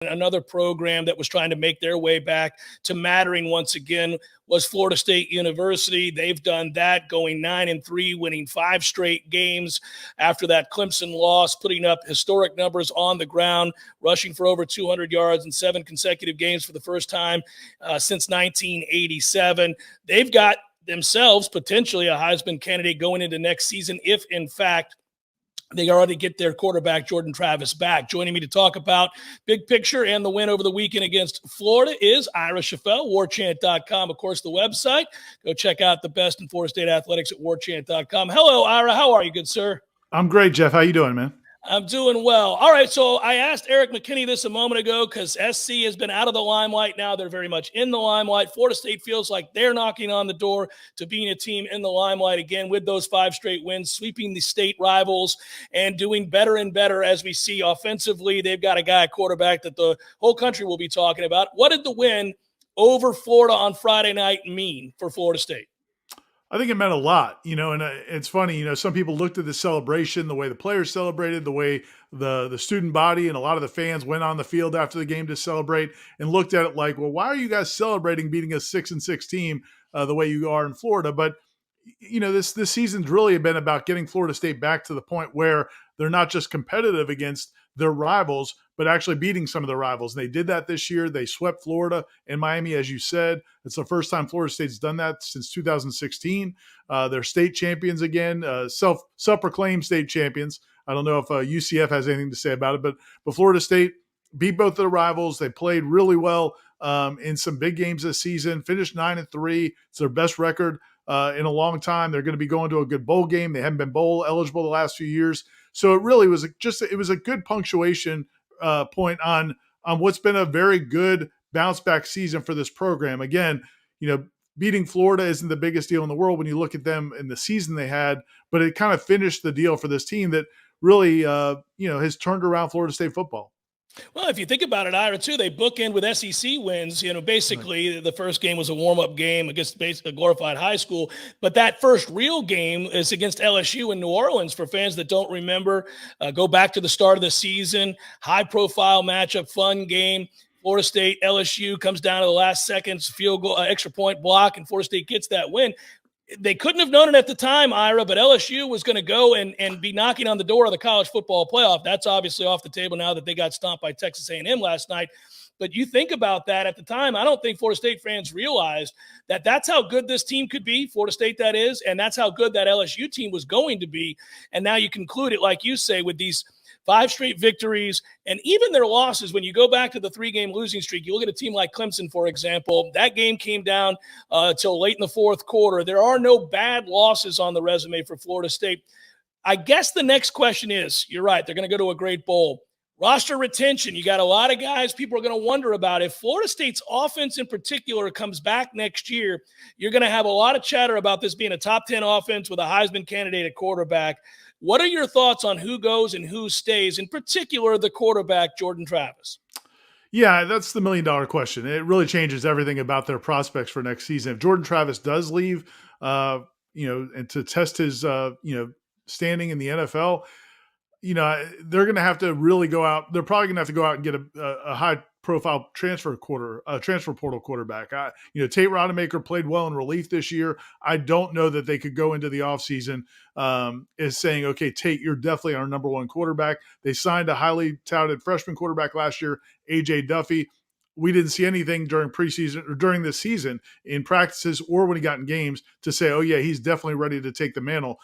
Another program that was trying to make their way back to mattering once again was Florida State University. They've done that, going 9-3, winning 5 straight games after that Clemson loss, putting up historic numbers on the ground, rushing for over 200 yards in 7 consecutive games for the first time since 1987. They've got themselves potentially a Heisman candidate going into next season if, in fact, they already get their quarterback, Jordan Travis, back. Joining me to talk about big picture and the win over the weekend against Florida is Ira Schoffel, warchant.com, of course, the website. Go check out the best in Florida State athletics at warchant.com. Hello, Ira. How are you, good sir? I'm great, Jeff. How you doing, man? I'm doing well. All right, so I asked Eric McKinney this a moment ago because SC has been out of the limelight. Now they're very much in the limelight. Florida State feels like they're knocking on the door to being a team in the limelight again with those 5 straight wins, sweeping the state rivals and doing better and better as we see offensively. They've got a guy at quarterback that the whole country will be talking about. What did the win over Florida on Friday night mean for Florida State? I think it meant a lot, and it's funny, some people looked at the celebration, the way the players celebrated, the way the student body and a lot of the fans went on the field after the game to celebrate and looked at it like, well, why are you guys celebrating beating a 6-6 team the way you are in Florida? But, this season's really been about getting Florida State back to the point where they're not just competitive against their rivals, but actually beating some of the rivals. And they did that this year. They swept Florida and Miami, as you said. It's the first time Florida State's done that since 2016. They're state champions again, self-proclaimed state champions. I don't know if UCF has anything to say about it, but Florida State beat both of their rivals. They played really well in some big games this season, finished 9-3. It's their best record in a long time. They're going to be going to a good bowl game. They haven't been bowl eligible the last few years. So it really was it was a good punctuation point on what's been a very good bounce back season for this program. Again, beating Florida isn't the biggest deal in the world when you look at them in the season they had, but it kind of finished the deal for this team that really, has turned around Florida State football. Well, if you think about it, Ira, too, they bookend with SEC wins. Basically right. The first game was a warm-up game against a glorified high school. But that first real game is against LSU in New Orleans. For fans that don't remember, go back to the start of the season, high-profile matchup, fun game. Florida State, LSU comes down to the last seconds, field goal, extra point block, and Florida State gets that win. They couldn't have known it at the time, Ira, but LSU was going to go and be knocking on the door of the college football playoff. That's obviously off the table now that they got stomped by Texas A&M last night. But you think about that at the time, I don't think Florida State fans realized that that's how good this team could be, Florida State that is, and that's how good that LSU team was going to be. And now you conclude it, like you say, with these 5 straight victories, and even their losses. When you go back to the 3-game losing streak, you look at a team like Clemson, for example. That game came down till late in the fourth quarter. There are no bad losses on the resume for Florida State. I guess the next question is, you're right, they're going to go to a great bowl. Roster retention, you got a lot of guys people are going to wonder about. If Florida State's offense in particular comes back next year, you're going to have a lot of chatter about this being a top 10 offense with a Heisman candidate at quarterback. What are your thoughts on who goes and who stays, in particular the quarterback, Jordan Travis? Yeah, that's the million-dollar question. It really changes everything about their prospects for next season. If Jordan Travis does leave, and to test his, standing in the NFL, they're going to have to really go out. They're probably going to have to go out and get a high-profile transfer portal quarterback. Tate Rodemaker played well in relief this year. I don't know that they could go into the offseason as saying, okay, Tate, you're definitely our number 1 quarterback. They signed a highly touted freshman quarterback last year, A.J. Duffy. We didn't see anything during preseason or during this season in practices or when he got in games to say, oh, yeah, he's definitely ready to take the mantle.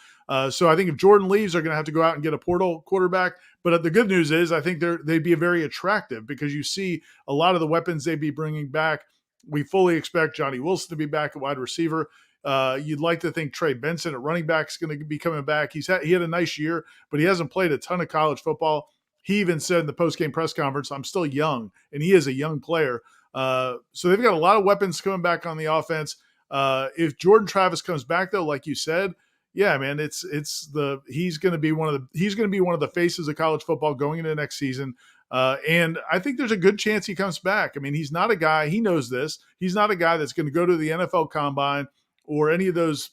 So I think if Jordan leaves, they're going to have to go out and get a portal quarterback. But the good news is I think they'd be very attractive because you see a lot of the weapons they'd be bringing back. We fully expect Johnny Wilson to be back at wide receiver. You'd like to think Trey Benson at running back is going to be coming back. He had a nice year, but he hasn't played a ton of college football. He even said in the post-game press conference, I'm still young, and he is a young player. So they've got a lot of weapons coming back on the offense. If Jordan Travis comes back, though, like you said, yeah, man, he's going to be one of the faces of college football going into next season. And I think there's a good chance he comes back. I mean, he's not a guy, he knows this. He's not a guy that's going to go to the NFL Combine or any of those,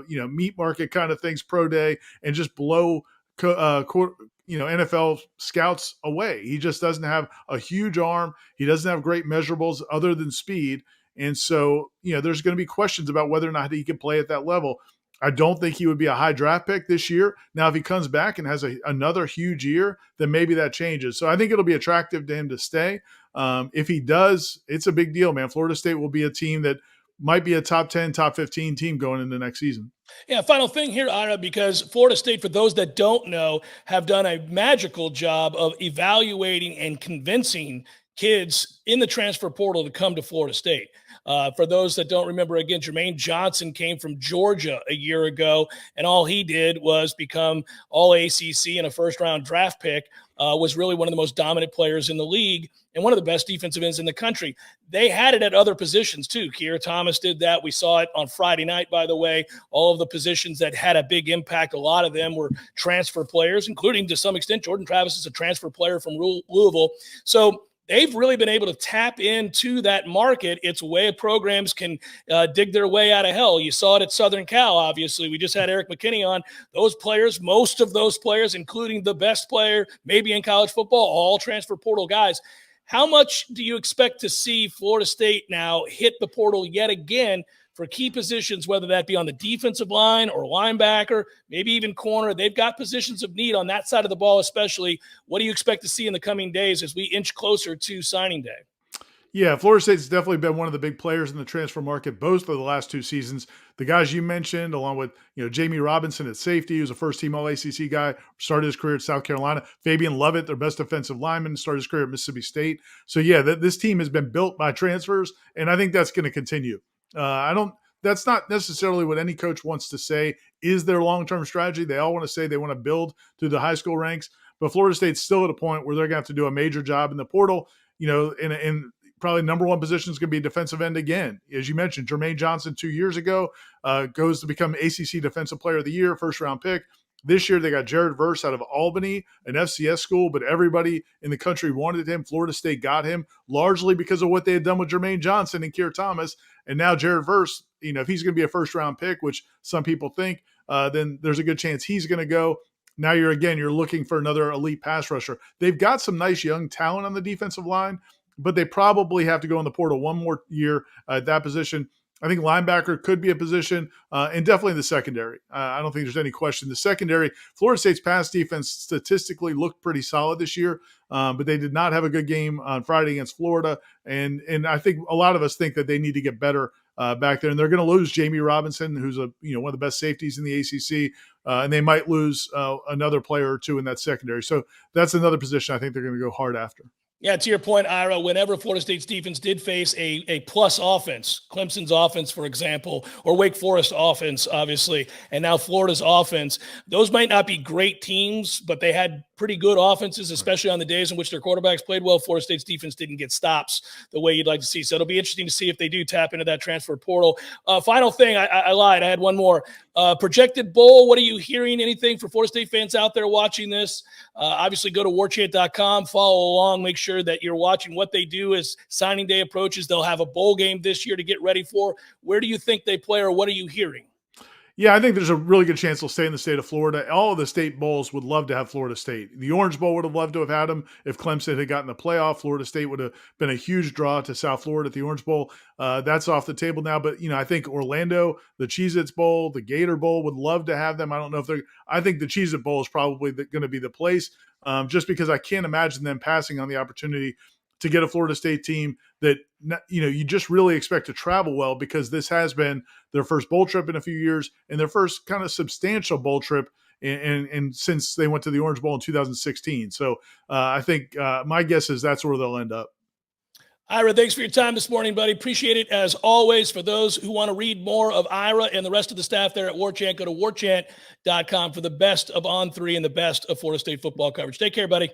meat market kind of things, pro day, and just blow NFL scouts away. He just doesn't have a huge arm. He doesn't have great measurables other than speed. And so, there's going to be questions about whether or not he can play at that level. I don't think he would be a high draft pick this year. Now, if he comes back and has another huge year, then maybe that changes. So I think it'll be attractive to him to stay. If he does, it's a big deal, man. Florida State will be a team that might be a top 10, top 15 team going into next season. Yeah, final thing here, Ira, because Florida State, for those that don't know, have done a magical job of evaluating and convincing kids in the transfer portal to come to Florida State. For those that don't remember, again, Jermaine Johnson came from Georgia a year ago, and all he did was become all ACC and a first-round draft pick, was really one of the most dominant players in the league and one of the best defensive ends in the country. They had it at other positions too. Keir Thomas did that. We saw it on Friday night, by the way. All of the positions that had a big impact, a lot of them were transfer players, including to some extent Jordan Travis is a transfer player from Louisville. So they've really been able to tap into that market. It's a way programs can dig their way out of hell. You saw it at Southern Cal, obviously. We just had Eric McKinney on. Those players, most of those players, including the best player maybe in college football, all transfer portal guys. How much do you expect to see Florida State now hit the portal yet again for key positions, whether that be on the defensive line or linebacker, maybe even corner? They've got positions of need on that side of the ball especially. What do you expect to see in the coming days as we inch closer to signing day? Yeah, Florida State's definitely been one of the big players in the transfer market, both of the last two seasons. The guys you mentioned, along with Jamie Robinson at safety, who's a first-team All-ACC guy, started his career at South Carolina. Fabian Lovett, their best defensive lineman, started his career at Mississippi State. So, yeah, this team has been built by transfers, and I think that's going to continue. That's not necessarily what any coach wants to say is their long-term strategy. They all want to say they want to build through the high school ranks, but Florida State's still at a point where they're going to have to do a major job in the portal, in probably number one position is going to be defensive end again. As you mentioned, Jermaine Johnson 2 years ago goes to become ACC Defensive Player of the Year, first-round pick. This year, they got Jared Verse out of Albany, an FCS school, but everybody in the country wanted him. Florida State got him largely because of what they had done with Jermaine Johnson and Keir Thomas. And now Jared Verse, if he's going to be a first-round pick, which some people think, then there's a good chance he's going to go. Now you're looking for another elite pass rusher. They've got some nice young talent on the defensive line, but they probably have to go in the portal one more year at that position. I think linebacker could be a position, and definitely the secondary. I don't think there's any question. The secondary, Florida State's pass defense statistically looked pretty solid this year, but they did not have a good game on Friday against Florida. And I think a lot of us think that they need to get better back there. And they're going to lose Jamie Robinson, who's one of the best safeties in the ACC, and they might lose another player or two in that secondary. So that's another position I think they're going to go hard after. Yeah, to your point, Ira, whenever Florida State's defense did face a plus offense, Clemson's offense, for example, or Wake Forest offense, obviously, and now Florida's offense, those might not be great teams, but they had pretty good offenses, especially on the days in which their quarterbacks played well. Florida State's defense didn't get stops the way you'd like to see. So it'll be interesting to see if they do tap into that transfer portal. Final thing, I lied. I had one more. Projected bowl, what are you hearing? Anything for Florida State fans out there watching this? Obviously, go to warchant.com, follow along, make sure that you're watching what they do as signing day approaches. They'll have a bowl game this year to get ready for. Where do you think they play, or what are you hearing? Yeah, I think there's a really good chance they'll stay in the state of Florida. All of the state bowls would love to have Florida State. The Orange Bowl would have loved to have had them if Clemson had gotten the playoff. Florida State would have been a huge draw to South Florida at the Orange Bowl. That's off the table now. But, I think Orlando, the Cheez-Its Bowl, the Gator Bowl would love to have them. I don't know if they're – I think the Cheez-It Bowl is probably going to be the place just because I can't imagine them passing on the opportunity to get a Florida State team that, you just really expect to travel well, because this has been their first bowl trip in a few years and their first kind of substantial bowl trip and since they went to the Orange Bowl in 2016. So I think my guess is that's where they'll end up. Ira, thanks for your time this morning, buddy. Appreciate it as always. For those who want to read more of Ira and the rest of the staff there at Warchant, go to warchant.com for the best of On3 and the best of Florida State football coverage. Take care, buddy.